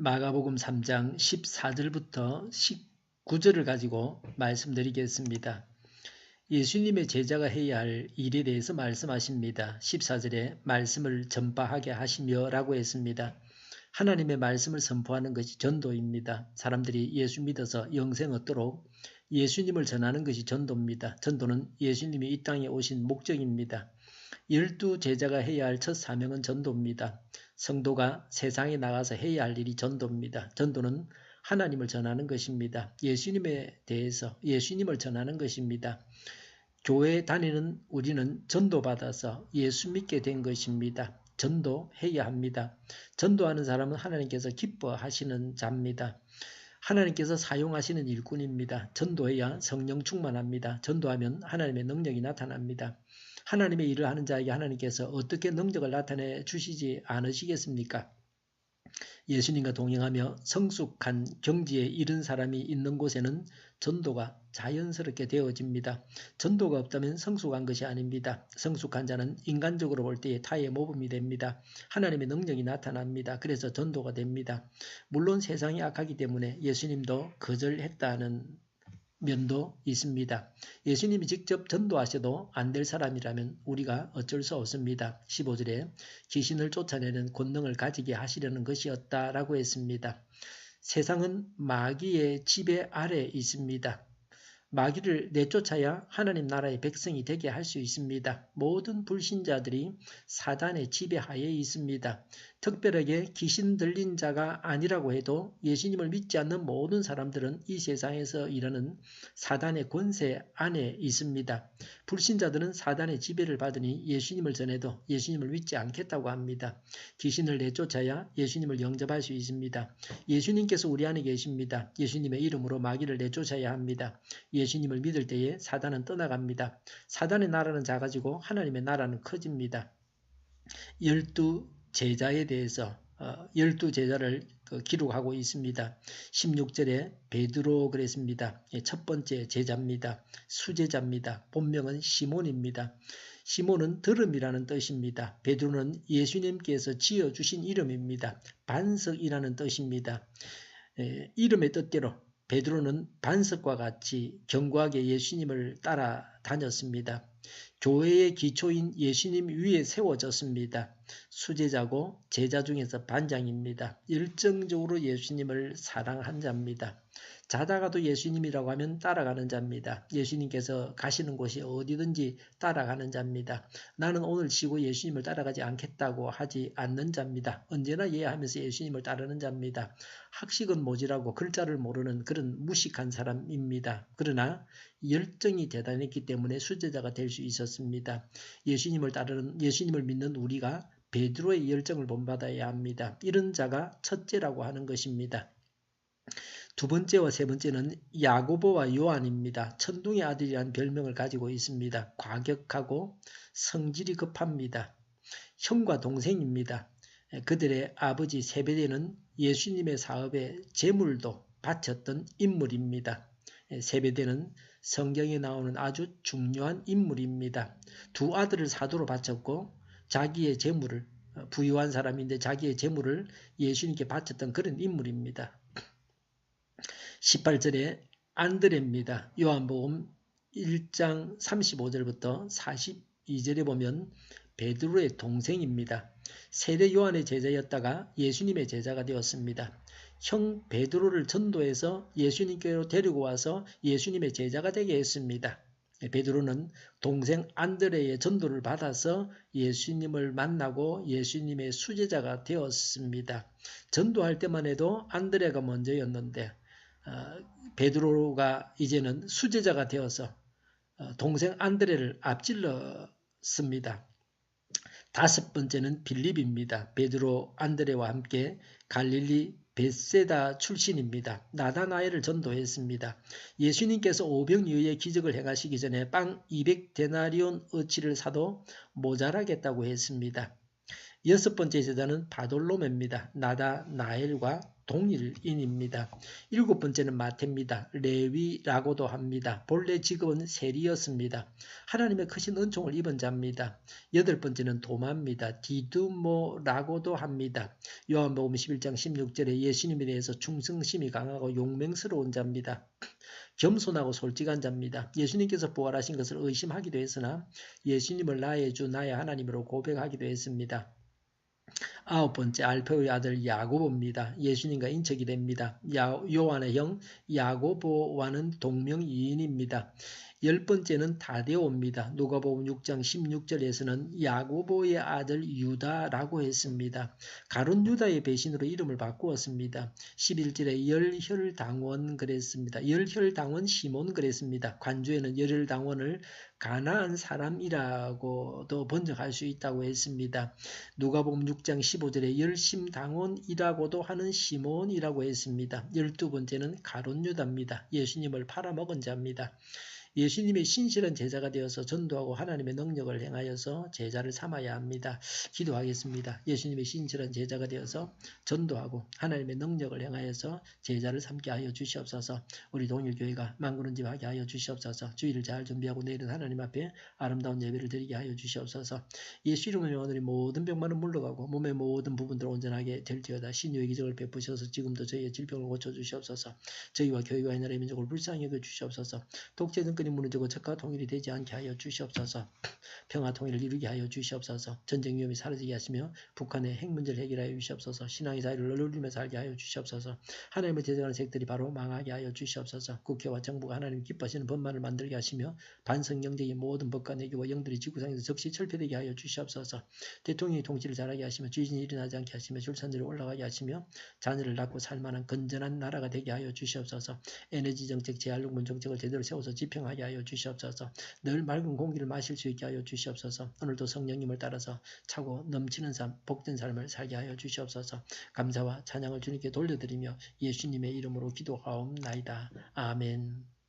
마가복음 3장 14절부터 19절을 가지고 말씀드리겠습니다. 예수님의 제자가 해야 할 일에 대해서 말씀하십니다. 14절에 말씀을 전파하게 하시며 라고 했습니다. 하나님의 말씀을 선포하는 것이 전도입니다. 사람들이 예수 믿어서 영생 얻도록 예수님을 전하는 것이 전도입니다. 전도는 예수님이 이 땅에 오신 목적입니다. 12 제자가 해야 할 첫 사명은 전도입니다. 성도가 세상에 나가서 해야 할 일이 전도입니다. 전도는 하나님을 전하는 것입니다. 예수님에 대해서 예수님을 전하는 것입니다. 교회 다니는 우리는 전도받아서 예수 믿게 된 것입니다. 전도해야 합니다. 전도하는 사람은 하나님께서 기뻐하시는 자입니다. 하나님께서 사용하시는 일꾼입니다. 전도해야 성령 충만합니다. 전도하면 하나님의 능력이 나타납니다. 하나님의 일을 하는 자에게 하나님께서 어떻게 능력을 나타내 주시지 않으시겠습니까? 예수님과 동행하며 성숙한 경지에 이른 사람이 있는 곳에는 전도가 자연스럽게 되어집니다. 전도가 없다면 성숙한 것이 아닙니다. 성숙한 자는 인간적으로 볼 때에 타의 모범이 됩니다. 하나님의 능력이 나타납니다. 그래서 전도가 됩니다. 물론 세상이 악하기 때문에 예수님도 거절했다는 면도 있습니다. 예수님이 직접 전도하셔도 안 될 사람이라면 우리가 어쩔 수 없습니다. 15절에 귀신을 쫓아내는 권능을 가지게 하시려는 것이었다라고 했습니다. 세상은 마귀의 지배 아래 있습니다. 마귀를 내쫓아야 하나님 나라의 백성이 되게 할 수 있습니다. 모든 불신자들이 사단의 지배하에 있습니다. 특별하게 귀신 들린 자가 아니라고 해도 예수님을 믿지 않는 모든 사람들은 이 세상에서 일하는 사단의 권세 안에 있습니다. 불신자들은 사단의 지배를 받으니 예수님을 전해도 예수님을 믿지 않겠다고 합니다. 귀신을 내쫓아야 예수님을 영접할 수 있습니다. 예수님께서 우리 안에 계십니다. 예수님의 이름으로 마귀를 내쫓아야 합니다. 예수님을 믿을 때에 사단은 떠나갑니다. 사단의 나라는 작아지고 하나님의 나라는 커집니다. 12 제자에 대해서 12 제자를 기록하고 있습니다. 16절에 베드로 그랬습니다. 첫 번째 제자입니다. 수제자입니다. 본명은 시몬입니다. 시몬은 들음이라는 뜻입니다. 베드로는 예수님께서 지어주신 이름입니다. 반석이라는 뜻입니다. 이름의 뜻대로 베드로는 반석과 같이 견고하게 예수님을 따라다녔습니다. 교회의 기초인 예수님 위에 세워졌습니다. 수제자고 제자 중에서 반장입니다. 열정적으로 예수님을 사랑한 자입니다. 자다가도 예수님이라고 하면 따라가는 자입니다. 예수님께서 가시는 곳이 어디든지 따라가는 자입니다. 나는 오늘 쉬고 예수님을 따라가지 않겠다고 하지 않는 자입니다. 언제나 예하면서 예수님을 따르는 자입니다. 학식은 모자라고 글자를 모르는 그런 무식한 사람입니다. 그러나 열정이 대단했기 때문에 수제자가 될 수 있었습니다. 예수님을 믿는 우리가 베드로의 열정을 본받아야 합니다. 이런 자가 첫째라고 하는 것입니다. 두 번째와 세 번째는 야고보와 요한입니다. 천둥의 아들이라는 별명을 가지고 있습니다. 과격하고 성질이 급합니다. 형과 동생입니다. 그들의 아버지 세베대는 예수님의 사업에 재물도 바쳤던 인물입니다. 세베대는 성경에 나오는 아주 중요한 인물입니다. 두 아들을 사도로 바쳤고 자기의 재물을 부유한 사람인데 자기의 재물을 예수님께 바쳤던 그런 인물입니다. 18절에 안드레입니다. 요한복음 1장 35절부터 42절에 보면 베드로의 동생입니다. 세례 요한의 제자였다가 예수님의 제자가 되었습니다. 형 베드로를 전도해서 예수님께로 데리고 와서 예수님의 제자가 되게 했습니다. 베드로는 동생 안드레의 전도를 받아서 예수님을 만나고 예수님의 수제자가 되었습니다. 전도할 때만 해도 안드레가 먼저였는데 베드로가 이제는 수제자가 되어서 동생 안드레를 앞질렀습니다. 다섯 번째는 빌립입니다. 베드로 안드레와 함께 갈릴리 벳세다 출신입니다. 나다나엘을 전도했습니다. 예수님께서 오병이어의 기적을 행하시기 전에 빵 200데나리온 어치를 사도 모자라겠다고 했습니다. 여섯 번째 제자는 바돌로메입니다. 나다나엘과 동일인입니다. 일곱 번째는 마태입니다. 레위라고도 합니다. 본래 직업은 세리였습니다. 하나님의 크신 은총을 입은 자입니다. 여덟 번째는 도마입니다. 디두모라고도 합니다. 요한복음 11장 16절에 예수님에 대해서 충성심이 강하고 용맹스러운 자입니다. 겸손하고 솔직한 자입니다. 예수님께서 부활하신 것을 의심하기도 했으나 예수님을 나의 주 나의 하나님으로 고백하기도 했습니다. 아홉 번째 알페오의 아들 야고보입니다. 예수님과 인척이 됩니다. 요한의 형 야고보와는 동명이인입니다. 열 번째는 다데오입니다. 누가복음 6장 16절에서는 야고보의 아들 유다라고 했습니다. 가룟 유다의 배신으로 이름을 바꾸었습니다. 11절에 열혈당원 그랬습니다. 열혈당원 시몬 그랬습니다. 관주에는 열혈당원을 가나안 사람이라고도 번역할 수 있다고 했습니다. 누가복음 6장 15절에 열심당원이라고도 하는 시몬이라고 했습니다. 12번째는 가룟 유다입니다. 예수님을 팔아먹은 자입니다. 예수님의 신실한 제자가 되어서 전도하고 하나님의 능력을 행하여서 제자를 삼아야 합니다. 기도하겠습니다. 예수님의 신실한 제자가 되어서 전도하고 하나님의 능력을 행하여서 제자를 삼게 하여 주시옵소서. 우리 동일교회가 만군은집하게 하여 주시옵소서. 주일을 잘 준비하고 내일은 하나님 앞에 아름다운 예배를 드리게 하여 주시옵소서. 예수 이름으로 명하노니 모든 병만은 물러가고 몸의 모든 부분들 온전하게 될지어다. 신유의 기적을 베푸셔서 지금도 저희의 질병을 고쳐주시옵소서. 저희와 교회와 이 나라의 민족을 불쌍히 여겨주시옵소서. 독재는 끈이 무너지고 적과 통일이 되지 않게 하여 주시옵소서. 평화 통일을 이루게 하여 주시옵소서. 전쟁 위험이 사라지게 하시며 북한의 핵 문제를 해결하여 주시옵소서. 신앙의 자유를 누리며 살게 하여 주시옵소서. 하나님을 제정하는 색들이 바로 망하게 하여 주시옵소서. 국회와 정부가 하나님 기뻐하시는 법만을 만들게 하시며 반성 경제의 모든 법과 내교와 영들이 지구상에서 즉시 철폐되게 하여 주시옵소서. 대통령이 통치를 잘하게 하시며 주진이 일어나지 않게 하시며 출산율이 올라가게 하시며 자녀를 낳고 살만한 건전한 나라가 되게 하여 주시옵소서. 에너지 정책, 재활용분 정책을 제대로 세워서 집행하게 하여 주시옵소서. 늘 맑은 공기를 마실 수 있게 하여 주시옵소서. 오늘도 성령님을 따라서 차고 넘치는 삶, 복된 삶을 살게 하여 주시옵소서. 감사와 찬양을 주님께 돌려드리며 예수님의 이름으로 기도하옵나이다. 아멘.